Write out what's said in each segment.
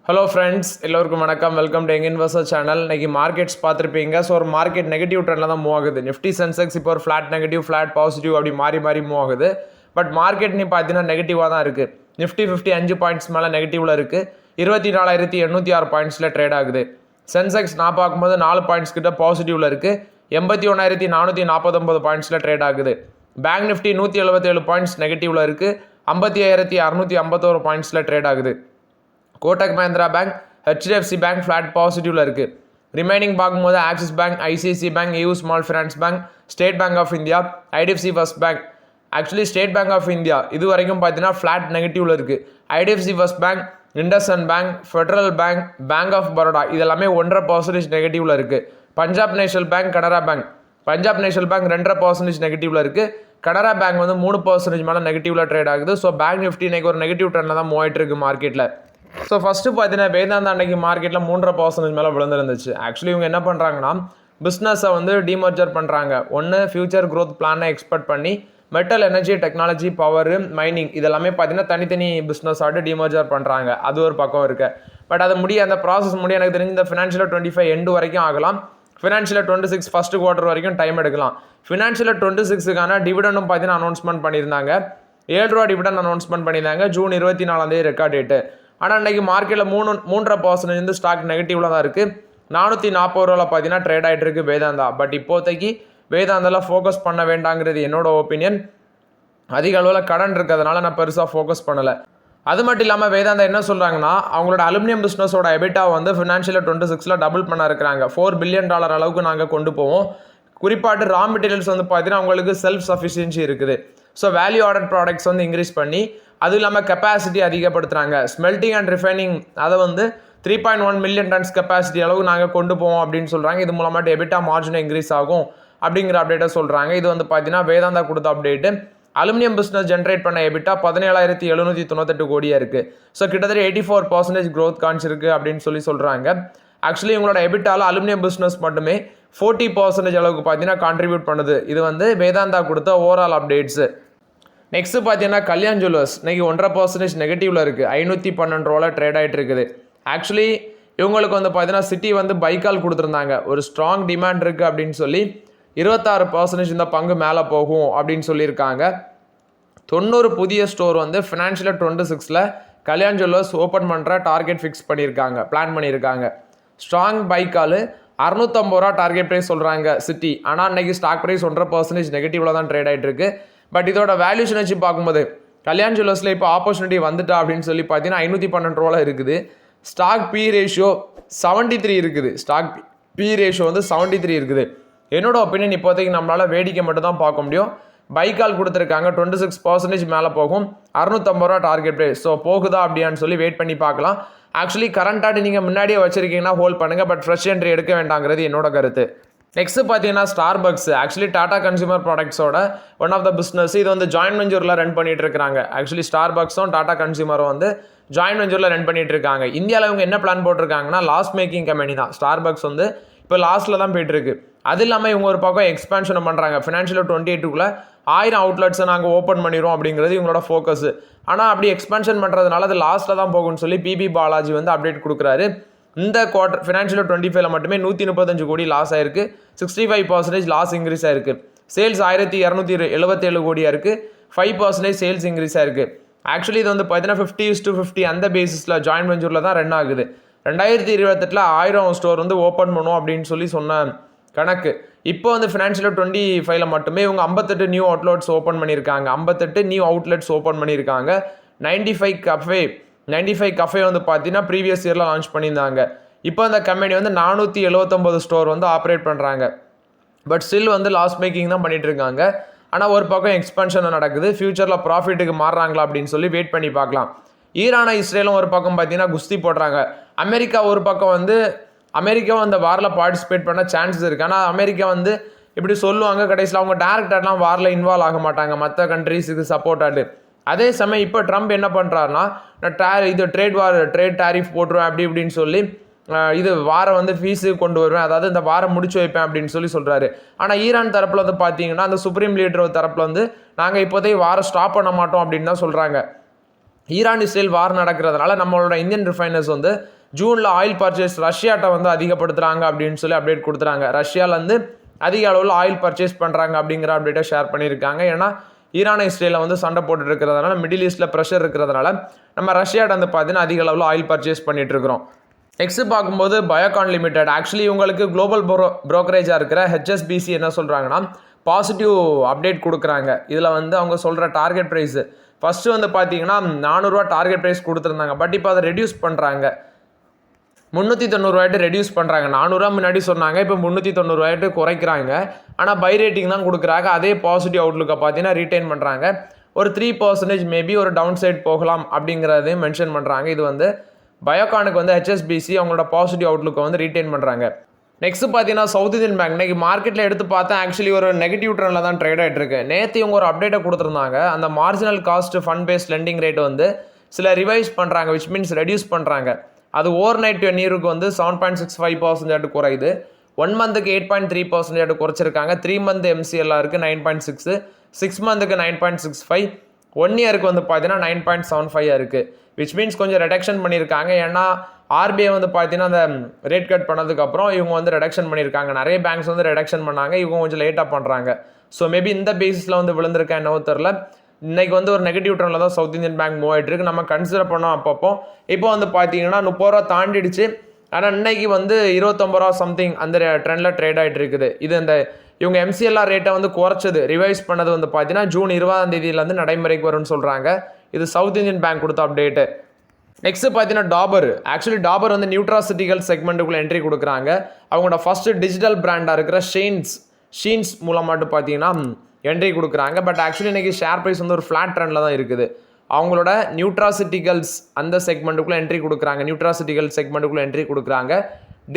Hello friends, எல்லோருக்கும் வணக்கம். Welcome to young investor channel. இன்னைக்கு மார்க்கெட்ஸ் பார்த்துருப்பீங்க. ஸோ ஒரு மார்க்கெட் நெகட்டிவ் ட்ரெண்டில் தான் மூவ் ஆகுது. நிஃப்டி சென்செக்ஸ் இப்போ ஒரு ஃப்ளாட் நெகட்டிவ், ஃப்ளாட் பாசிட்டிவ் அப்படி மாறி மாறி மூவ் ஆகுது. பட் மார்க்கெட் நீ பார்த்தீங்கன்னா நெகட்டிவாக தான் இருக்குது. நிஃப்டி 5 பாயிண்ட்ஸ் மேலே நெகட்டிவில் இருக்குது. 24,806 பாயிண்ட்ஸில் ட்ரேட் ஆகுது. சென்செக்ஸ் நான் பார்க்கும்போது 4 பாயிண்ட்ஸ் கிட்ட பாசிட்டிவில் இருக்குது. 81,449 பாயிண்ட்ஸில் ட்ரேட் ஆகுது. பேங்க் நிஃப்டி 177 பாயிண்ட்ஸ் நெகட்டிவில் இருக்குது. 55,651 பாயிண்ட்ஸில் ட்ரேட் ஆகுது. Kotak Mahindra Bank, HDFC Bank flat பாசிட்டிவில் இருக்குது. ரிமைனிங் பார்க்கும்போது Axis Bank, ICICI Bank, U Small Finance Bank, State Bank of India, IDFC First Bank. Actually State Bank of India இது வரைக்கும் பார்த்தீங்கன்னா ஃப்ளாட் நெகட்டிவில் இருக்குது. IDFC First Bank, IndusInd Bank, Federal Bank, Bank of Baroda இதெல்லாமே 1.5% நெகட்டிவில் இருக்குது. Punjab National bank, Canara bank. Punjab National bank 2.5% நெகட்டிவில் இருக்குது. Canara bank வந்து 3% மேலே நெகட்டிவில் ட்ரேட் ஆகுது. ஸோ பேங்க் நிஃப்டி இன்னைக்கு ஒரு நெகட்டிவ் ட்ரெண்டில் தான் மூவ் ஆகிட்டு இருக்கு மார்க்கெட்டில். ஸோ ஃபஸ்ட்டு பார்த்தீங்கன்னா வேதாந்தா அன்னைக்கு மார்க்கெட்டில் 3.5% மேலே விழுந்துருந்துச்சு. ஆக்சுவலி இவங்க என்ன பண்ணுறாங்கன்னா பிஸ்னஸை வந்து டிமர்ஜர் பண்ணுறாங்க. ஒன்று ஃபியூச்சர் க்ரோத் பிளானை எக்ஸ்பெக்ட் பண்ணி metal, energy, technology, power, mining இதெல்லாமே பார்த்தீங்கன்னா தனித்தனி பிஸ்னஸ் ஆட்டு டிமர்ஜர் பண்ணுறாங்க. அது ஒரு பக்கம் இருக்கு. பட் அது அந்த ப்ராசஸ் எனக்கு தெரிஞ்சு இந்த ஃபினான்ஷியல் 25 எண்டு வரைக்கும் ஆகலாம். ஃபினான்ஷியல் 26 ஃபர்ஸ்ட் குவார்ட்டர் வரைக்கும் டைம் எடுக்கலாம். ஃபினான்ஷியல் 26க்கான டிவிடண்டும் பார்த்தீங்கன்னா அனௌன்ஸ்மெண்ட் பண்ணியிருந்தாங்க. ₹7 டிவிடன் அனௌன்ஸ்மெண்ட் பண்ணியிருந்தாங்க. June 24 record date. ஆனால் இன்றைக்கி மார்க்கெட்டில் 3.5% ஸ்டாக் நெகட்டிவில் தான் இருக்குது. ₹440 பார்த்தீங்கன்னா ட்ரேட் ஆகிட்டு இருக்கு வேதாந்தா. பட் இப்போதைக்கு வேதாந்தாவில் ஃபோக்கஸ் பண்ண வேண்டாங்கிறது என்னோட ஒப்பீனியன். அதிக அளவில் கடன் இருக்கிறதுனால நான் பெருசாக ஃபோக்கஸ் பண்ணலை. அது மட்டும் இல்லாமல் வேதாந்தா என்ன சொல்கிறாங்கன்னா அவங்களோட அலுமினியம் பிஸ்னஸோட எபிட்டா வந்து ஃபினான்ஷியல் 26 டபுள் பண்ண இருக்கிறாங்க. $4 பில்லியன் அளவுக்கு நாங்கள் கொண்டு போவோம். குறிப்பாட்டு ரா மெட்டீரியல்ஸ் வந்து பார்த்தீங்கன்னா அவங்களுக்கு செல்ஃப் சஃபிஷியன்சி இருக்குது. ஸோ வேல்யூ ஆடட் ப்ராடக்ட்ஸ் வந்து இன்க்ரீஸ் பண்ணி அதுவும் இல்லாமல் கெப்பாசிட்டி அதிகப்படுத்துகிறாங்க. ஸ்மெல்டிங் அண்ட் ரிஃபைனிங் அதை வந்து 3.1 மில்லியன் டன்ஸ் கெப்பாசிட்டி அளவு நாங்கள் கொண்டு போவோம் அப்படின்னு சொல்கிறாங்க. இது மூலமாட்டு எபிட்டா மார்ஜின் இன்க்ரீஸ் ஆகும் அப்படிங்கிற அப்டேட்டை சொல்கிறாங்க. இது வந்து பார்த்தீங்கன்னா வேதாந்தா கொடுத்த அப்டேட்டு. அலுமினியம் பிஸ்னஸ் ஜென்ரேட் பண்ண எபிட்டா 17,798 கோடியாக இருக்குது. ஸோ கிட்டத்தட்ட 84% க்ரோத் காமிச்சிருக்கு அப்படின்னு சொல்கிறாங்க. ஆக்சுவலி இவங்களோட எபிட்டாவில் அலுமினியம் பிஸ்னஸ் மட்டுமே 40% அளவுக்கு பார்த்தீங்கன்னா கான்ட்ரிபியூட் பண்ணுது. இது வந்து வேதாந்தா கொடுத்த ஓவரால் அப்டேட்ஸு. நெக்ஸ்ட்டு பார்த்தீங்கன்னா கல்யாண் ஜுவல்லர்ஸ் இன்னைக்கு 1.5% நெகட்டிவில் இருக்குது. ₹512 ட்ரேட் ஆகிட்டு இருக்குது. ஆக்சுவலி இவங்களுக்கு வந்து பார்த்தீங்கன்னா சிட்டி வந்து பைக்கால் கொடுத்துருந்தாங்க. ஒரு ஸ்ட்ராங் டிமாண்ட் இருக்குது அப்படின்னு சொல்லி 26% இந்த பங்கு மேலே போகும் அப்படின்னு சொல்லியிருக்காங்க. 90 புதிய ஸ்டோர் வந்து ஃபினான்ஷியல் 26 கல்யாண் ஜுவல்லர்ஸ் ஓப்பன் பண்ணுற டார்கெட் ஃபிக்ஸ் பண்ணியிருக்காங்க, பிளான் பண்ணியிருக்காங்க. ஸ்ட்ராங் பைக்கால் ₹650 டார்கெட் ப்ரைஸ் சொல்கிறாங்க சிட்டி. ஆனால் அன்றைக்கி ஸ்டாக் ப்ரைஸ் 1.5% நெகட்டிவில் தான் ட்ரேட் ஆகிட்டு இருக்கு. பட் இதோட வேல்யூஷன் வச்சு பார்க்கும்போது கல்யாண் ஜுவல்லர்ஸில் இப்போ ஆப்பர்ச்சுனிட்டி வந்துட்டா அப்படின்னு சொல்லி பார்த்தீங்கன்னா ₹512 இருக்குது. ஸ்டாக் பி ரேஷியோ 73 இருக்குது. ஸ்டாக் பி ரேஷியோ வந்து 73 இருக்குது. என்னோட ஒப்பீனியன் இப்போதைக்கு நம்மளால் வேடிக்கை மட்டும் தான் பார்க்க முடியும். பைக்கால் கொடுத்துருக்காங்க 26% மேலே போகும். ₹650 டார்கெட் ப்ரைஸ். ஸோ போகுதா அப்படியான்னு சொல்லி வெயிட் பண்ணி பார்க்கலாம். ஆக்சுவலி கரண்டாக நீங்கள் முன்னாடியே வச்சுருக்கீங்கன்னா ஹோல்ட் பண்ணுங்கள். பட் ஃப்ரெஷ் என்ட்ரி எடுக்க வேண்டாங்கிறது என்னோட கருத்து. நெக்ஸ்ட்டு பார்த்தீங்கன்னா ஸ்டார்பக்ஸ். ஆக்சுவலி டாடா கன்சியூமர் ப்ராடக்ட்ஸோட ஒன் ஆஃப் த பிஸ்னஸ். இது வந்து ஜாயின்ட் வெஞ்சூரில் ரன் பண்ணிட்டு இருக்காங்க. ஆக்சுவலி ஸ்டார்பக்ஸும் டாடா கன்சியூமரும் வந்து ஜாயின்ட் வெஞ்சூரில் ரன் பண்ணிட்டு இருக்காங்க. இந்தியாவில் இவங்க என்ன பிளான் போட்டிருக்காங்கன்னா லாஸ் மேக்கிங் கம்பெனி தான். ஸ்டார்பக்ஸ் வந்து இப்போ லாஸ்ட்டில் தான் போயிட்டு இருக்கு. அது இல்லாமல் இவங்க ஒரு பக்கம் எக்ஸ்பேன்ஷன் பண்ணுறாங்க. ஃபினான்ஷியல் 28க்குள்ளே 1000 அவுட்லெட்ஸை நாங்கள் ஓப்பன் பண்ணிடுவோம் அப்படிங்கிறது இவங்களோட ஃபோக்கஸ். ஆனால் அப்படி எக்ஸ்பேன்ஷன் பண்ணுறதுனால அது லாஸ்ட்டில் தான் போகும்னு சொல்லி பிபி பாலாஜி வந்து அப்டேட் கொடுக்குறாரு. இந்த குவார்டர் ஃபினான்ஷியல் 25 மட்டுமே 135 கோடி லாஸ் ஆயிருக்கு. 65% லாஸ் இன்க்ரீஸ் ஆயிருக்கு. சேல்ஸ் 1277 கோடியாக இருக்குது. 5% சேல்ஸ் இன்க்ரீஸ் ஆயிருக்கு. ஆக்சுவலி இது வந்து பார்த்தீங்கன்னா 50:50 அந்த பேசிஸில் ஜாயின்ட் வெஞ்சூரில் தான் ரன் ஆகுது. 2028 1000 ஸ்டோர் வந்து ஓப்பன் பண்ணும் அப்படின்னு சொன்ன கணக்கு. இப்போ வந்து ஃபினான்ஷியல் 25 மட்டுமே இவங்க 58 நியூ அவுட்லெட்ஸ் ஓப்பன் பண்ணியிருக்காங்க. 58 நியூ அவுட்லெட்ஸ் ஓப்பன் பண்ணியிருக்காங்க. 95 கஃபே வந்து பார்த்தீங்கன்னா ப்ரீவியஸ் இயரில் லான்ச் பண்ணியிருந்தாங்க. இப்போ அந்த கம்பெனி வந்து 479 ஸ்டோர் வந்து ஆப்ரேட் பண்ணுறாங்க. பட் ஸ்டில் வந்து லாஸ் மேக்கிங் தான் பண்ணிட்டு இருக்காங்க. ஆனால் ஒரு பக்கம் எக்ஸ்பென்ஷன் நடக்குது. ஃபியூச்சரில் ப்ராஃபிட்டுக்கு மாறுறாங்களா அப்படின்னு சொல்லி வெயிட் பண்ணி பார்க்கலாம். ஈரானும் இஸ்ரேலும் ஒரு பக்கம் பார்த்தீங்கன்னா குஸ்தி போடுறாங்க. அமெரிக்கா ஒரு பக்கம் வந்து அமெரிக்காவும் அந்த வாரில் பார்ட்டிசிபேட் பண்ண சான்சஸ் இருக்குது. ஆனால் அமெரிக்கா வந்து இப்படி சொல்லுவாங்க, கடைசியில் அவங்க டேரக்டாலாம் வாரில் இன்வால்வ் ஆக மாட்டாங்க மற்ற கண்ட்ரீஸுக்கு சப்போர்ட்டாட்டு. அதே சமயம் இப்போ ட்ரம்ப் என்ன பண்ணுறாருன்னா இது ட்ரேட் டேரிஃப் போட்டுருவேன் அப்படி இப்படின்னு சொல்லி இது வாரம் வந்து ஃபீஸு கொண்டு வருவேன், அதாவது இந்த வாரம் முடிச்சு வைப்பேன் அப்படின்னு சொல்கிறாரு. ஆனால் ஈரான் தரப்பில் வந்து பார்த்தீங்கன்னா அந்த சுப்ரீம் லீடர் தரப்பில் வந்து நாங்கள் இப்போதைக்கு வாரம் ஸ்டாப் பண்ண மாட்டோம் அப்படின்னு தான் சொல்கிறாங்க. ஈரான் இஸ்ரேல் வார் நடக்கிறதுனால நம்மளோட இந்தியன் ரிஃபைனர்ஸ் வந்து ஜூனில் ஆயில் பர்ச்சேஸ் ரஷ்யாட்ட வந்து அதிகப்படுத்துகிறாங்க அப்படின்னு சொல்லி அப்டேட் கொடுத்துறாங்க. ரஷ்யாவிலேருந்து அதிக அளவில் ஆயில் பர்ச்சேஸ் பண்ணுறாங்க அப்படிங்கிற அப்டேட்டை ஷேர் பண்ணியிருக்காங்க. ஏன்னா ஈரான் இஸ்ரேலில் வந்து சண்டை போட்டுட்டு இருக்கிறதுனால மிடில் ஈஸ்ட்டில் ப்ரெஷர் இருக்கிறதுனால நம்ம ரஷ்யாட்ட வந்து பார்த்தீங்கன்னா அதிக அளவில் ஆயில் பர்ச்சேஸ் பண்ணிட்டு இருக்கிறோம். நெக்ஸ்ட் பார்க்கும்போது பயோகான் லிமிடெட். ஆக்சுவலி உங்களுக்கு குளோபல் ப்ரோக்கரேஜாக இருக்கிற ஹெச்எஸ்பிசி என்ன சொல்கிறாங்கன்னா பாசிட்டிவ் அப்டேட் கொடுக்குறாங்க. இதில் வந்து அவங்க சொல்கிற டார்கெட் ப்ரைஸ் ஃபஸ்ட்டு வந்து பார்த்தீங்கன்னா 400 டார்கெட் ப்ரைஸ் கொடுத்துருந்தாங்க. பட் இப்போ அதை ரெடியூஸ் பண்ணுறாங்க, 390 ரெடியூஸ் பண்ணுறாங்க. 400 முன்னாடி சொன்னாங்க, இப்போ 390 குறைக்கிறாங்க. ஆனால் பை ரேட்டிங் தான் கொடுக்குறாங்க. அதே பாசிட்டிவ் அவுட்லுக்கை பார்த்தீங்கன்னா ரீட்டைன் பண்ணுறாங்க. ஒரு 3% மேபி ஒரு டவுன் சைட் போகலாம் அப்படிங்கிறதையும் மென்ஷன் பண்ணுறாங்க. இது வந்து பயோகானுக்கு வந்து ஹெச்எஸ்பிசி அவங்களோட பாசிட்டிவ் அவுட்லுக்கை வந்து ரீட்டைன் பண்ணுறாங்க. நெக்ஸ்ட் பார்த்தீங்கன்னா சவுத் இந்தியன் பேங்க் இன்னைக்கு மார்க்கெட்டில் எடுத்து பார்த்தா ஆக்சுவலி ஒரு நெகட்டிவ் ட்ரெண்டில் தான் ட்ரேட் ஆகிட்டு இருக்கு. நேற்று இவங்க ஒரு அப்டேட்டை கொடுத்துருந்தாங்க. அந்த marginal cost fund based lending rate வந்து சில ரிவைஸ் பண்ணுறாங்க, விச் மீன்ஸ் ரெடியூஸ் பண்ணுறாங்க. அது ஓவர் நைட் 10 இயருக்கு வந்து 7.65% குறையுது. 1 மந்த்துக்கு 8.3% குறைச்சிருக்காங்க. 3 மந்த் MCLRக்கு 9.6, 6 மந்த்துக்கு 9.65, 1 இயருக்கு வந்து பார்த்தீங்கன்னா 9.75 இருக்குது. விச் மீன்ஸ் கொஞ்சம் ரெடக்ஷன் பண்ணியிருக்காங்க. ஏன்னா ஆர்பிஐ வந்து பார்த்தீங்கன்னா அந்த ரேட் கட் பண்ணதுக்கப்புறம் இவங்க வந்து ரெடக்ஷன் பண்ணியிருக்காங்க. நிறைய பேங்க்ஸ் வந்து ரெடக்ஷன் பண்ணாங்க, இவங்க கொஞ்சம் லேட்டாக பண்ணுறாங்க. ஸோ மேபி இந்த பேசிஸில் வந்து விழுந்திருக்கா என்னவோ தெரில. இன்னைக்கு வந்து ஒரு நெகட்டிவ் ட்ரெண்டில் தான் சவுத் இந்தியன் பேங்க் மூவ் ஆகிட்டு இருக்கு. நம்ம கன்சிடர் பண்ணோம் அப்பப்போ. இப்போ வந்து பார்த்தீங்கன்னா 30 ரூபா தாண்டிடுச்சு. ஆனால் இன்னைக்கு வந்து 29 ரூபா சம்திங் அந்த ட்ரெண்டில் ட்ரேட் ஆகிட்டு இருக்குது. இது இந்த இவங்க MCLR ரேட்டை வந்து குறைச்சது, ரிவைஸ் பண்ணது வந்து பார்த்தீங்கன்னா ஜூன் 20ஆம் தேதியிலேருந்து நடைமுறைக்கு வரும்னு சொல்கிறாங்க. இது சவுத் இந்தியன் பேங்க் கொடுத்த அப்டேட்டு. நெக்ஸ்ட் பார்த்தீங்கன்னா டாபர். ஆக்சுவலி டாபர் வந்து நியூட்ராசிட்டிக்கல் செக்மெண்ட்டுக்குள்ளே என்ட்ரி கொடுக்குறாங்க. அவங்களோட ஃபஸ்ட்டு டிஜிட்டல் பிராண்டாக இருக்கிற ஷீன்ஸ் மூலமாட்டு பார்த்தீங்கன்னா என்ட்ரி கொடுக்குறாங்க. பட் ஆக்சுவலி இன்றைக்கி ஷேர் ப்ரைஸ் வந்து ஒரு ஃப்ளாட் ட்ரெண்டில் தான் இருக்குது. அவங்களோட நியூட்ராசிட்டிகல்ஸ் அந்த செக்மெண்ட்டுக்குள்ளே என்ட்ரி கொடுக்குறாங்க. நியூட்ராசிட்டிக்கல் செக்மெண்ட்டுக்குள்ளே என்ட்ரி கொடுக்குறாங்க.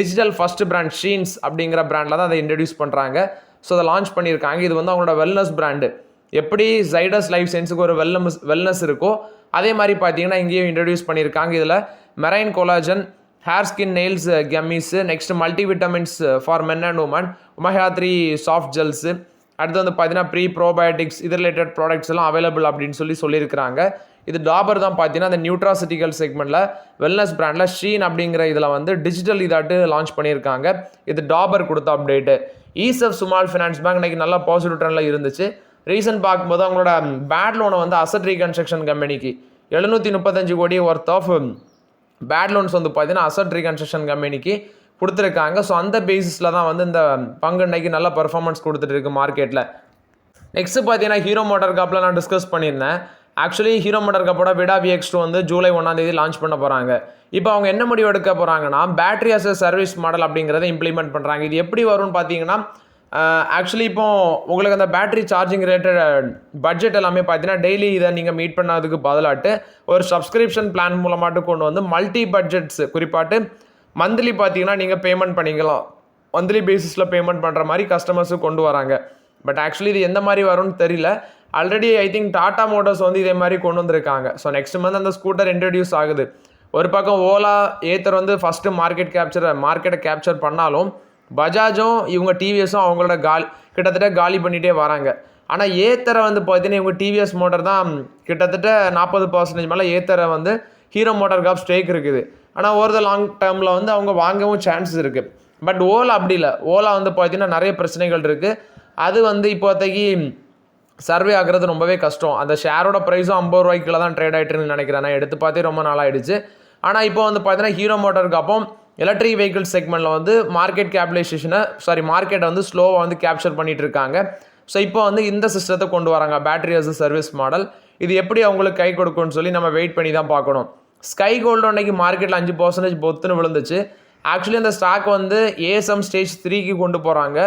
டிஜிட்டல் ஃபஸ்ட் பிராண்ட் ஷீன்ஸ் அப்படிங்கிற பிராண்டில் தான் அதை இன்ட்ரடியூஸ் பண்ணுறாங்க. ஸோ அதை லான்ச் பண்ணியிருக்காங்க. இது வந்து அவங்களோட வெல்னஸ் பிராண்டு. எப்படி ஜைடஸ் லைஃப் சயின்ஸுக்கு ஒரு வெல்னஸ் இருக்கோ அதே மாதிரி பார்த்தீங்கன்னா இங்கேயும் இன்ட்ரடியூஸ் பண்ணியிருக்காங்க. இதில் marine collagen, hair skin nails gummies, next multi vitamins for men and women, omega 3 soft gels, அடுத்து வந்து பார்த்தீங்கன்னா ப்ரோபயோட்டிக்ஸ் இது ரிலேட்டட் ப்ராடக்ட்ஸ் எல்லாம் அவைலபிள் அப்படின்னு சொல்லியிருக்கிறாங்க. இது டாபர் தான் பார்த்தீங்கன்னா அந்த நியூட்ராசிட்டிக்கல் செக்மெண்ட்டில் வெல்னஸ் பிராண்டில் ஷீன் அப்படிங்கிற இதில் வந்து டிஜிட்டல் இதாட்டு லான்ச் பண்ணியிருக்காங்க. இது டாபர் கொடுத்த அப்டேட்டு. ஈசப் ஸ்மால் ஃபினான்ஸ் பேங்க் இன்னைக்கு நல்லா பாசிட்டிவ் ட்ரெண்டில் இருந்துச்சு. ரீசன்ட் பார்க்கும்போது அவங்களோட பேட் லோனை வந்து அசட் ரீகன்ஸ்ட்ரக்ஷன் கம்பெனிக்கு 735 கோடி ஒர்த் ஆஃப் பேட் லோன்ஸ் வந்து பார்த்தீங்கன்னா அசட் ரீகன்ஸ்ட்ரக்ஷன் கம்பெனிக்கு கொடுத்துருக்காங்க. ஸோ அந்த பேசிஸில் தான் வந்து இந்த பங்கு இன்னைக்கு நல்ல பர்ஃபார்மன்ஸ் கொடுத்துட்டு இருக்கு மார்க்கெட்டில். நெக்ஸ்ட் பார்த்தீங்கன்னா ஹீரோ மோட்டார் கப்பில் நான் டிஸ்கஸ் பண்ணியிருந்தேன். ஆக்சுவலி ஹீரோ மோட்டார் கப்போட விடா VX2 வந்து ஜூலை 1ஆம் தேதி லான்ச் பண்ண போகிறாங்க. இப்போ அவங்க என்ன முடிவு எடுக்க போகிறாங்கன்னா battery as a service model அப்படிங்கிறத இம்ப்ளிமெண்ட் பண்ணுறாங்க. இது எப்படி வரும்னு பார்த்தீங்கன்னா ஆக்சுவலி இப்போ உங்களுக்கு அந்த பேட்டரி சார்ஜிங் ரிலேட்டட் பட்ஜெட் எல்லாமே பார்த்தீங்கன்னா டெய்லி இதை நீங்கள் மீட் பண்ணதுக்கு பதிலாட்டு ஒரு சப்ஸ்கிரிப்ஷன் பிளான் மூலமாட்டு கொண்டு வந்து மல்டி பட்ஜெட்ஸ் குறிப்பாட்டு மந்த்லி பார்த்தீங்கன்னா நீங்கள் பேமெண்ட் பண்ணிக்கலாம். மந்த்லி பேசிஸில் பேமெண்ட் பண்ணுற மாதிரி கஸ்டமர்ஸுக்கு கொண்டு வராங்க. பட் ஆக்சுவலி இது எந்த மாதிரி வரும்னு தெரியல. Already I think Tata motors வந்து இதே மாதிரி கொண்டு வந்திருக்காங்க. ஸோ நெக்ஸ்ட் மந்த் அந்த ஸ்கூட்டர் இன்ட்ரடியூஸ் ஆகுது. ஒரு பக்கம் ஓலா ஏத்தர் வந்து ஃபஸ்ட்டு மார்க்கெட்டை கேப்சர் பண்ணாலும் பஜாஜும் இவங்க டிவிஎஸும் அவங்களோட கிட்டத்தட்ட காலி பண்ணிகிட்டே வராங்க. ஆனால் ஏத்தரை வந்து பார்த்தீங்கன்னா இவங்க டிவிஎஸ் மோட்டர் தான் கிட்டத்தட்ட 40% மேலே ஏத்தரை வந்து ஹீரோ மோட்டார் காப் ஸ்டேக் இருக்குது. ஆனால் ஓவர் த லாங் டேர்மில் வந்து அவங்க வாங்கவும் சான்சஸ் இருக்குது. பட் ஓலா அப்படி இல்லை. ஓலா வந்து பார்த்தீங்கன்னா நிறைய பிரச்சனைகள் இருக்குது. அது வந்து இப்போதைக்கு சர்வே ஆகிறது ரொம்பவே கஷ்டம். அந்த ஷேரோட ப்ரைஸும் 50 ரூபாய்க்குள்ள தான் ட்ரேட் ஆகிட்டுன்னு நினைக்கிறேன். நான் எடுத்து பார்த்தே ரொம்ப நாள் ஆகிடுச்சு. ஆனால் இப்போ வந்து பார்த்தீங்கன்னா ஹீரோ மோட்டாருக்கு அப்போ எலக்ட்ரிக் வெஹிக்கிள் செக்மெண்ட்டில் வந்து மார்க்கெட்டை வந்து ஸ்லோவாக வந்து கேப்சர் பண்ணிட்டு இருக்காங்க. ஸோ இப்போ வந்து இந்த சிஸ்டத்தை கொண்டு வராங்க, பேட்டரி அஸ் சர்வீஸ் மாடல். இது எப்படி அவங்களுக்கு கை கொடுக்கும்னு சொல்லி நம்ம வெயிட் பண்ணி தான் பார்க்கணும். ஸ்கை கோல்டு அன்னைக்கு மார்க்கெட்டில் 5% பொத்துன்னு விழுந்துச்சு. ஆக்சுவலி அந்த ஸ்டாக் வந்து ASM ஸ்டேஜ் 3க்கு கொண்டு போகிறாங்க.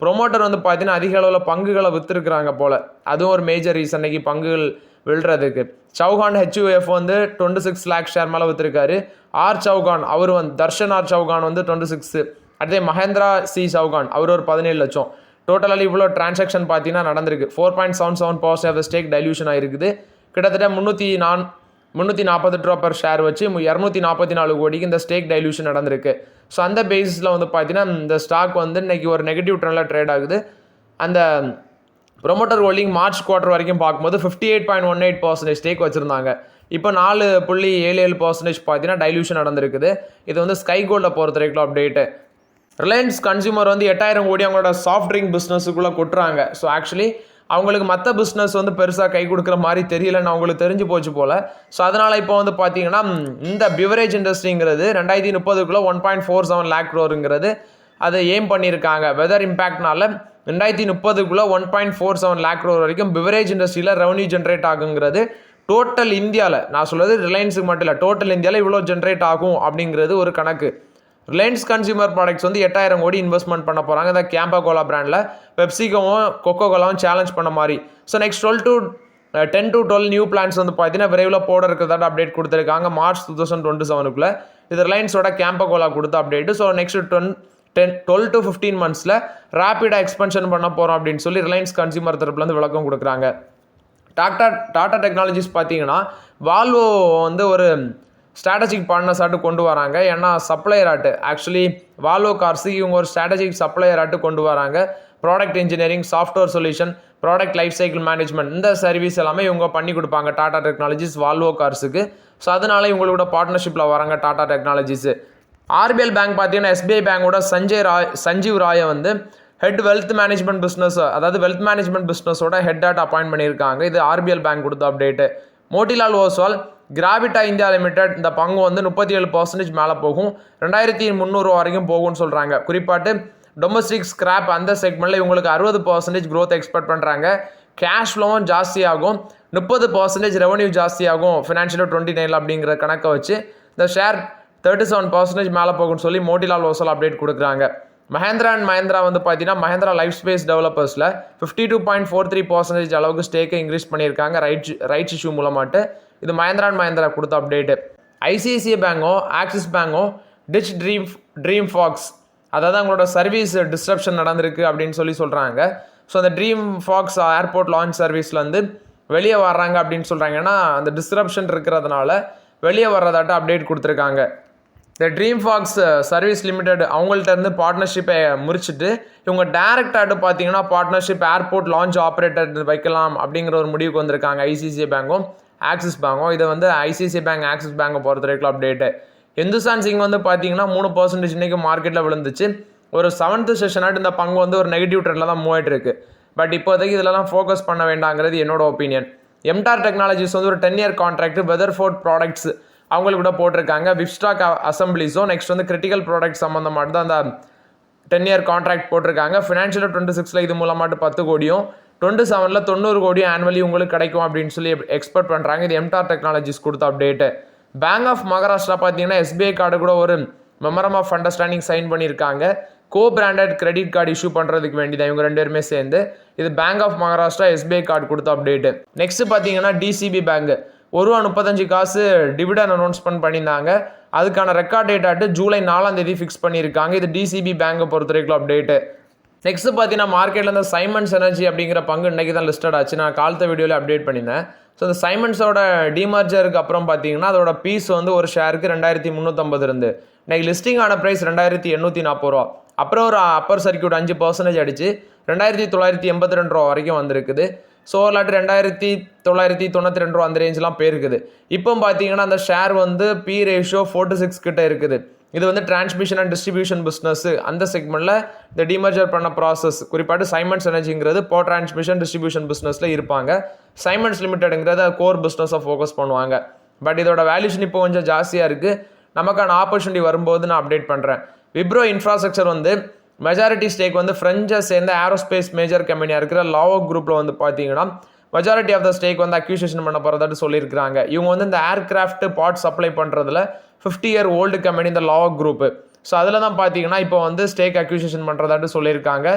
ப்ரொமோட்டர் வந்து பார்த்தீங்கன்னா அதிக அளவில் பங்குகளை விற்றுருக்குறாங்க போல். அதுவும் ஒரு மேஜர் ரீசன் அன்னைக்கு பங்குகள் விழுறதுக்கு. சௌகான் HUF வந்து 26 லேக் ஷேர் மேலே விற்றுருக்காரு. சௌகான் அவர் வந்து தர்ஷன் சௌகான் வந்து 26. அடுத்தே மஹேந்திரா சௌகான் அவர் ஒரு 17 லட்சம். டோட்டலாக இவ்வளோ டிரான்சாக்ஷன் பார்த்தீங்கன்னா நடந்திருக்கு. 4.77% ஆஃப் த ஸ்டேக் டைல்யூஷன் ஆகிருக்குது. கிட்டத்தட்ட 348 ரூபா பர் ஷேர் வச்சு 244 கோடிக்கு இந்த ஸ்டேக் டைல்யூஷன் நடந்திருக்கு. ஸோ அந்த பேசிஸில் வந்து பார்த்தீங்கன்னா இந்த ஸ்டாக் வந்து இன்னைக்கு ஒரு நெகட்டிவ் ட்ரெண்டில் ட்ரேட் ஆகுது. அந்த ப்ரொமோட்டர் ஹோல்டிங் மார்ச் குவார்ட்டர் வரைக்கும் பார்க்கும்போது 58.18% ஸ்டேக் வச்சுருந்தாங்க. இப்போ 4.77% பார்த்தீங்கன்னா டைல்யூஷன் நடந்திருக்குது. இது வந்து ஸ்கை கோல்டை பொறுத்த வரைக்கும் அப்டேட்டு. ரிலையன்ஸ் கன்சியூமர் வந்து 8000 கோடி அவங்களோட சாஃப்ட் ட்ரிங்க் பிஸ்னஸுக்குள்ளே கொட்டுறாங்க. ஸோ ஆக்சுவலி அவங்களுக்கு மற்ற பிஸ்னஸ் வந்து பெருசாக கை கொடுக்குற மாதிரி தெரியலன்னு அவங்களுக்கு தெரிஞ்சு போச்சு போல். ஸோ அதனால் இப்போ வந்து பார்த்தீங்கன்னா இந்த பிவரேஜ் இண்டஸ்ட்ரிங்கிறது 2030க்குள்ளே 1.47 lakh crore அதை எய்ம் பண்ணியிருக்காங்க. வெதர் இம்பேக்ட்னால 2030க்குள்ளே 1.47 lakh crore வரைக்கும் பிவரேஜ் இண்டஸ்ட்ரியில் ரெவன்யூ ஜென்ரேட் ஆகுங்கிறது டோட்டல் இந்தியாவில், நான் சொல்கிறது ரிலையன்ஸுக்கு மட்டும் இல்லை, டோட்டல் இந்தியாவில் இவ்வளோ ஜென்ரேட் ஆகும் அப்படிங்கிறது ஒரு கணக்கு. ரிலையன்ஸ் கன்சியூமர் ப்ராடக்ட்ஸ் வந்து 8000 கோடி இன்வெஸ்ட்மெண்ட் பண்ண போகிறாங்க இந்த கேம்பா கோலா பிராண்டில். பெப்சிகோவும் கொக்கோ கோலாவும் சேலஞ்ச் பண்ண மாதிரி. So next 10 to 12 new plans வந்து பார்த்தீங்கன்னா விரைவில் போட இருக்கிறதாட்ட அப்டேட் கொடுத்துருக்காங்க March 2027க்குள்ளே. இது ரிலையன்ஸோட கேம்பா கோலா கொடுத்த அப்டேட்டு. ஸோ நெக்ஸ்ட் 12 to 15 monthஸில் ரேப்பிடாக எக்ஸ்பென்ஷன் பண்ண போகிறோம் அப்படின்னு சொல்லி ரிலையன்ஸ் கன்சியூமர் தரப்புலேருந்து விளக்கம் கொடுக்குறாங்க. டாடா டெக்னாலஜிஸ் பார்த்தீங்கன்னா வால்வோ வந்து ஒரு ஸ்ட்ராட்டஜிக் பார்ட்னர்ஸாட்டு கொண்டு வராங்க. ஏன்னா சப்ளையர் ஆட்டு ஆக்சுவலி வால்வோ கார்ஸுக்கு இவங்க ஒரு ஸ்ட்ராட்டஜிக் சப்ளையர் ஆட்டு கொண்டு வராங்க. Product engineering, software solution, product life cycle management, இந்த சர்வீஸ் எல்லாமே இவங்க பண்ணி கொடுப்பாங்க டாடா டெக்னாலஜிஸ் வால்வோ கார்ஸுக்கு. ஸோ அதனால இவங்களோட பார்ட்னர்ஷிப்பில் வராங்க டாடா டெக்னாலஜிஸு. ஆர்பிஎல் பேங்க் பார்த்தீங்கன்னா எஸ்பிஐ பேங்கோட சஞ்சீவ் ராயை வந்து ஹெட் வெல்த் மேனேஜ்மெண்ட் பிஸ்னஸ், அதாவது வெல்த் மேனேஜ்மெண்ட் பிஸ்னஸோட ஹெட் ஆட் அப்பாயின்ட் பண்ணியிருக்காங்க. இது ஆர்பிஎல் பேங்க் கொடுத்த update. Motilal Oswal Gravita India limited இந்த பங்கு வந்து 37% மேலே போகும், 2300 வரைக்கும் போகும்னு சொல்கிறாங்க. குறிப்பாட்டு டொமஸ்டிக் ஸ்கிராப் அந்த செக்மெண்ட்டில் இவங்களுக்கு 60% growth எக்ஸ்பெக்ட் பண்ணுறாங்க. கேஷ் ஃப்ளோவும் ஜாஸ்தியாகும், 30% ரெவன்யூ ஜாஸ்தியாகும் ஃபினான்ஷியல் 29 அப்படிங்கிற கணக்கை வச்சு இந்த ஷேர் 37% மேலே போகும்னு சொல்லி மோட்டிலால் ஓஸ்வால் அப்டேட் கொடுக்குறாங்க. மஹேந்திரா அண்ட் மஹேந்திரா வந்து பார்த்தீங்கன்னா மஹேந்திரா லைஃப் ஸ்பேஸ் டெவலப்பர்ஸில் 52.43% அளவுக்கு ஸ்டேக்கை இன்க்ரீஸ் பண்ணியிருக்காங்க ரைட்ஸ் இஷ்யூ மூலமாட்டு. இது மஹேந்திரா அண்ட் மஹேந்திரா கொடுத்த update. ICICI பேங்கோ axis பேங்கோ ditch dream Fox, அதாவது அவங்களோட சர்வீஸ் டிஸ்ட்ரப்ஷன் நடந்திருக்கு அப்படின்னு சொல்கிறாங்க. ஸோ அந்த ட்ரீம் ஃபாக்ஸ் ஏர்போர்ட் லான்ச் சர்வீஸ்லேருந்து வெளியே வர்றாங்க அப்படின்னு சொல்கிறாங்க. ஏன்னா அந்த டிஸ்ட்ரப்ஷன் இருக்கிறதுனால வெளியே வர்றதாட்ட அப்டேட் கொடுத்துருக்காங்க. இந்த ட்ரீம் ஃபாக்ஸ் சர்வீஸ் லிமிடெட் அவங்கள்ட்ட இருந்து பார்ட்னர்ஷிப்பை முறிச்சிட்டு இவங்க டேரெக்டாக பார்த்தீங்கன்னா பார்ட்னர்ஷிப் ஏர்போர்ட் லான்ச் ஆப்ரேட்டர் வைக்கலாம் அப்படிங்கிற ஒரு முடிவுக்கு வந்திருக்காங்க ஐசிஐசிஐ பேங்கும் ஆக்சிஸ் பேங்கும். இதை வந்து ஐசிஐசிஐ பேங்க் ஆக்சிஸ் பேங்கை பொறுத்த வரைக்கும் அப்டேட்டு. இந்துஸ்தான் சிங் வந்து பார்த்தீங்கன்னா 3% இன்றைக்கி மார்க்கெட்டில் விழுந்துச்சு. ஒரு 7th செஷனாட்டு இந்த பங்கு வந்து ஒரு நெகட்டிவ் ட்ரெண்டில் தான் மூவ் ஆகிட்டு இருக்கு. பட் இப்போதைக்கு இதிலலாம் ஃபோக்கஸ் பண்ண வேண்டாங்கிறது என்னோட ஒப்பீனியன். எம்டார் டெக்னாலஜிஸ் வந்து ஒரு 10-year கான்ட்ராக்ட் வெதர்ஃபோர்ட் ப்ராடக்ட்ஸ் அவங்களுக்கு கூட போட்டிருக்காங்க. விப்ஸ்டாக் அசம்பிளிஸும் நெக்ஸ்ட் வந்து கிரிட்டிக்கல் ப்ராடக்ட் சம்மந்தமாட்டு தான் அந்த 10-year கான்ட்ராக்ட் போட்டிருக்காங்க. ஃபினான்ஷியல் 26ல் இது மூலமாட்டு 10 கோடியும் 27ல் 90 கோடியும் ஆனுவலி உங்களுக்கு கிடைக்கும் அப்படின்னு சொல்லி எக்ஸ்பெக்ட் பண்ணுறாங்க. இது எம்டார் டெக்னாலஜிஸ் கொடுத்த அப்டேட்டு. பேங்க் ஆஃப் மகாராஷ்டிரா பார்த்தீங்கன்னா எஸ்பிஐ கார்டு கூட ஒரு மெமரம் ஆஃப் அண்டர்ஸ்டாண்டிங் சைன் பண்ணியிருக்காங்க. பிராண்டட் கிரெடிட் கார்டு இஷ்யூ பண்ணுறதுக்கு வேண்டியதான் இவங்க 2 பேருமே சேர்ந்து. இது bank of Maharashtra SBI card கொடுத்த அப்டேட்டு. நெக்ஸ்ட் பார்த்தீங்கன்னா டிசிபி பேங்க் ₹1.35 டிவிடன் அனௌன்ஸ்மெண்ட் பண்ணியிருந்தாங்க. அதுக்கான ரெக்கார்ட் டேட் ஆட்டு ஜூலை 4 ஃபிக்ஸ் பண்ணியிருக்காங்க. இது டிசிபி பேங்கை பொறுத்த வரைக்கும் அப்டேட்டு. நெக்ஸ்ட் பார்த்தீங்கன்னா மார்க்கெட்டில் இந்த சைமன்ஸ் எனர்ஜி அப்படிங்கிற பங்கு இன்றைக்கி தான் லிஸ்டட் ஆச்சு. நான் காலத்த வீடியோவில் அப்டேட் பண்ணியிருந்தேன். ஸோ இந்த சைமன்ஸோட டிமர்ஜருக்கு அப்புறம் பார்த்தீங்கன்னா அதோட பீஸ் வந்து ஒரு ஷேருக்கு 2350 இருந்து இன்றைக்கி லிஸ்டிங் ஆன ப்ரைஸ் 2840 ரூபா. அப்புறம் ஒரு அப்பர் சர்க்கியூட் 5% அடிச்சு 2982 ரூபா வரைக்கும் வந்திருக்குது. ஸோ இல்லாட்டி 2992 ரூபா அந்த ரேஞ்செலாம் போயிருக்குது. இப்போ பார்த்தீங்கன்னா அந்த ஷேர் வந்து பி ரேஷியோ 4:6 கிட்ட இருக்குது. இது வந்து டிரான்ஸ்மிஷன் அண்ட் டிஸ்ட்ரிபியூஷன் பிஸ்னஸ் அந்த செக்மெண்ட்டில் இந்த டிமர்ஜர் பண்ண ப்ராசஸ் குறிப்பாட்டு சைமன்ஸ் எனர்ஜிங்கிறது போ டிரான்ஸ்மிஷன் டிஸ்ட்ரிபியூஷன் பிஸ்னஸில் இருப்பாங்க. சைமன்ஸ் லிமிடெடுங்கிறது கோர் பிஸ்னஸை ஃபோக்கஸ் பண்ணுவாங்க. பட் இதோட வேல்யூஷன் இப்போ கொஞ்சம் ஜாஸ்தியாக இருக்குது. நமக்கான ஆப்பர்ச்சுனிட்டி வரும்போது நான் அப்டேட் பண்ணுறேன். விப்ரோ இன்ஃப்ராஸ்ட்ரக்சர் வந்து மெஜாரிட்டி ஸ்டேக் வந்து ஃப்ரெஞ்சை சேர்ந்த ஏரோஸ்பேஸ் மேஜர் கம்பெனியாக இருக்கிற லாவோ குரூப்பில் வந்து பார்த்தீங்கன்னா மெஜாரிட்டி ஆஃப் த ஸ்டேக் வந்து அக்யூசியேஷன் பண்ண போகிறதாட்டு சொல்லியிருக்காங்க. இவங்க வந்து இந்த ஏர்கிராஃப்ட் பார்ட் சப்ளை பண்ணுறதுல 50-year ஓல்டு கம்பெனி இந்த லாவோ குரூப்பு. ஸோ அதில் தான் பார்த்தீங்கன்னா இப்போ வந்து ஸ்டேக் அக்யூசியேஷன் பண்ணுறதாட்டு சொல்லியிருக்காங்க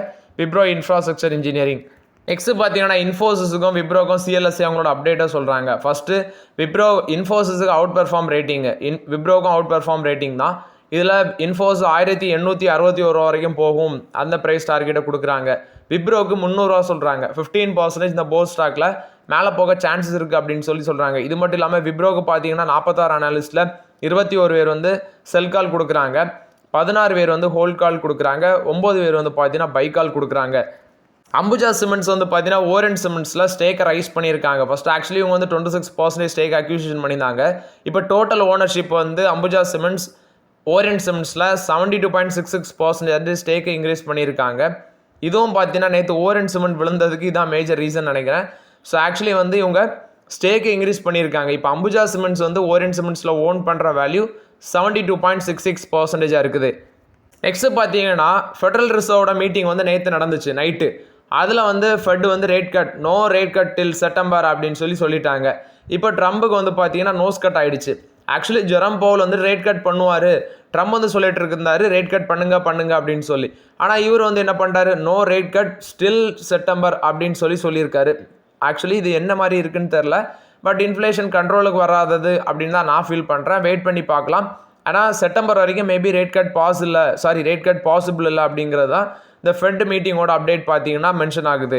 விப்ரோ இன்ஃப்ராஸ்ட்ரக்சர் இன்ஜினியரிங். நெக்ஸ்ட் பார்த்தீங்கன்னா இன்ஃபோசிஸுக்கும் விப்ரோக்கும் சிஎல்எஸ்சி அவங்களோட அப்டேட்டை சொல்கிறாங்க. ஃபஸ்ட்டு விப்ரோ இன்ஃபோசிஸுக்கு அவுட் பெர்ஃபார்ம் ரேட்டிங்கு விப்ரோக்கும் அவுட் பெர்ஃபார்ம் ரேட்டிங் தான். இதில் இன்ஃபோஸ் 1861 ரூபா வரைக்கும் போகும் அந்த ப்ரைஸ் டார்கெட்டை கொடுக்குறாங்க. விப்ரோவுக்கு 300 ரூபா சொல்கிறாங்க. 15% இந்த போர்ட் ஸ்டாக்கில் மேலே போக சான்சஸ் இருக்குது அப்படின்னு சொல்கிறாங்க. இது மட்டும் இல்லாமல் விப்ரோவுக்கு பார்த்தீங்கன்னா 46 அனாலிஸ்ட்டில் 21 பேர் வந்து செல் கால் கொடுக்குறாங்க, 16 பேர் வந்து ஹோல்ட் கால் கொடுக்குறாங்க, 9 பேர் வந்து பார்த்தீங்கன்னா பை கால் கொடுக்குறாங்க. அம்புஜா சிமெண்ட்ஸ் வந்து பார்த்தீங்கன்னா ஓரண்ட் சிமெண்ட்ஸில் ஸ்டேக்கை ரைஸ் பண்ணியிருக்காங்க. ஃபர்ஸ்ட் ஆக்சுவலி இவங்க வந்து 26% ஸ்டேக் அக்யூசிஷன் பண்ணியிருந்தாங்க. இப்போ டோட்டல் ஓனர்ஷிப் வந்து அம்புஜா சிமெண்ட்ஸ் ஓரியன்ட் சிமெண்ட்ஸில் 72.66% ஸ்டேக்கை இன்க்ரீஸ் பண்ணியிருக்காங்க. இதுவும் பார்த்தீங்கன்னா நேற்று ஓரண்ட் சிமெண்ட் விழுந்ததுக்கு இதான் மேஜர் ரீசன் நினைக்கிறேன். ஸோ ஆக்சுவலி வந்து இவங்க ஸ்டேக்கை இன்க்ரீஸ் பண்ணியிருக்காங்க. இப்போ அம்புஜா சிமெண்ட்ஸ் வந்து ஓரியன்ட் சிமெண்ட்ஸில் ஓன் பண்ணுற வேல்யூ 72.66% இருக்குது. நெக்ஸ்ட்டு பார்த்தீங்கன்னா ஃபெடரல் ரிசர்வோட மீட்டிங் வந்து நேற்று நடந்துச்சு நைட்டு. அதில் வந்து ஃபெட் வந்து rate cut no rate cut till September அப்படின்னு சொல்லிட்டாங்க. இப்போ ட்ரம்புக்கு வந்து பார்த்தீங்கன்னா நோஸ் கட் ஆகிடுச்சு. ஆக்சுவலி ஜெரம் பவுல் வந்து ரேட் கட் பண்ணுவார், ட்ரம்ப் வந்து சொல்லிட்டு இருந்தாரு ரேட் கட் பண்ணுங்க அப்படின்னு சொல்லி. ஆனால் இவர் வந்து என்ன பண்ணுறாரு, no rate cut still September அப்படின்னு சொல்லியிருக்காரு. ஆக்சுவலி இது என்ன மாதிரி இருக்குன்னு தெரில, பட் இன்ஃப்ளேஷன் கண்ட்ரோலுக்கு வராதது அப்படின்னு தான் நான் ஃபீல் பண்ணுறேன். வெயிட் பண்ணி பார்க்கலாம். ஆனால் செப்டம்பர் வரைக்கும் மேபி ரேட் கட் பாசிபிள் இல்லை அப்படிங்கிறது தான் இந்த ஃபெட் மீட்டிங்கோட அப்டேட் பார்த்தீங்கன்னா மென்ஷன் ஆகுது.